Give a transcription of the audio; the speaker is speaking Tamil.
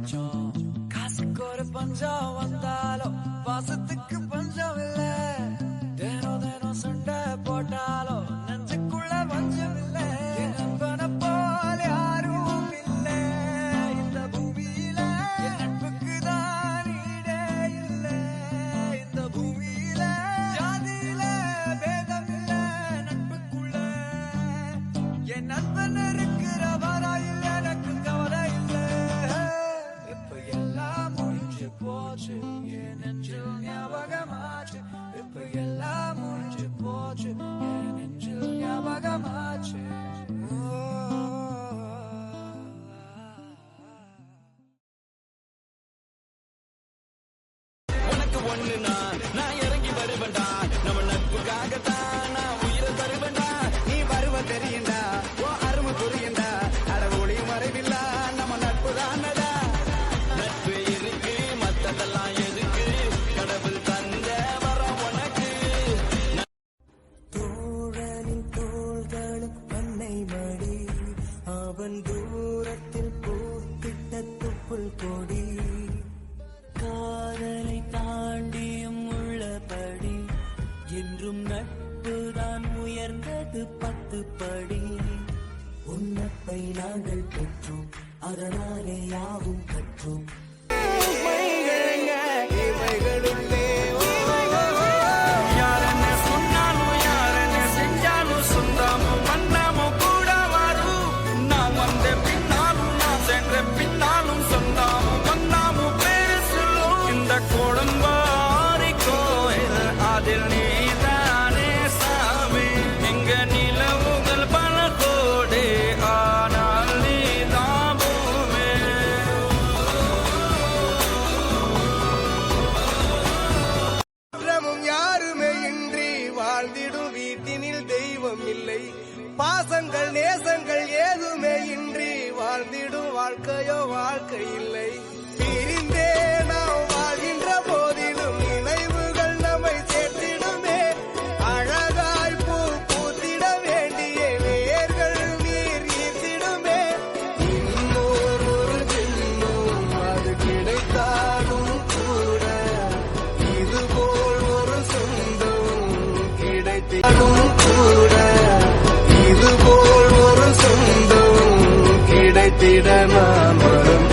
மச்சான். காசுக்கு ஒரு பஞ்சம் வந்தாலும் பாசத்துக்கு பஞ்சம் இல்ல. தினம் தினம் சண்டை போட்டாலும் நெஞ்சுக்குள்ள பஞ்சம் இல்ல. என் நண்பனை போல யாரும் இல்ல இந்த பூமியில. என் நட்புக்கு தான் ஈடே இல்ல இந்த பூமியில. ஜாதியில பேதம் இல்ல நட்புக்குள்ள. என் நண்பன் இருக்கிற வரையில் எனக்கு கவலை இல்ல. இப்ப எல்லாம் முடிஞ்சு போச்சு என் நெஞ்சில் ஞாபகமாச்சு. இப்ப எல்லாம் முடிஞ்சு போச்சு என் நெஞ்சில் ஞாபகமாச்சு. உனக்கு ஒண்ணுனா நான் இறங்கி வருவேன்டா. நம்ம நட்புக்காகத்தான் நான் உயிரை தருவேன்டா. நீ வருவ தெரியுண்டா ஓ அருமை புரியுண்டா. அட ஒளி மறைவில்லா நம்ம நட்பு தானடா. நட்பு இருக்கு மத்ததெல்லாம் எதுக்கு. கடவுள் தந்த வரம் உனக்கு. தோழனின் தோள்களும் அன்னை மடி. அவன் தூரத்தில் பூத்திட்ட துப்புள் கொடி. காதலை தாண்டியும் உள்ளபடி என்றும் நட்புதான் உயர்ந்தது 10 படி. உன்னப்பை நாங்கள் பெற்றோம் அதனாலே யாவும் கற்றோம். யாரென்ன சொன்னாலும் யாரென்ன செஞ்சாலும் சொந்தாமும் வந்தாமும் கூட வரும். நான் வந்த பின்னாலும் நான் சென்ற பின்னாலும் சொந்தாமும் வந்தாமும் பேரு சொல்லும். இந்த கோடம்பாரி கோயில் அதில் நீதானே சாமி. எங்க நிலவுகள் பல கோடி ஆனால் நீதான் பூமி. யாருமே இன்றி வாழ்ந்திடும் வீட்டினில் தெய்வம் இல்லை. பாசங்கள் நேசங்கள் ஏதுமே இன்றி வாழ்ந்திடும் வாழ்க்கையோ வாழ்க்கை இல்லை. பிரிந்தே நாம் வாழ்கின்ற போதிலும் நினைவுகள் நம்மை சேர்த்திடுமே. அழகாய் பூ பூத்திட வேண்டிய வேர்கள் நீர் ஈர்த்திடுமே. இன்னொரு ஜென்மம் அது கிடைத்தாலும் கூட இதுபோல் ஒரு சொந்தம் கிடைத்தாலும் கூட இதுபோல் ஒரு சொந்தம் கிடைத்திட நான் வரும்.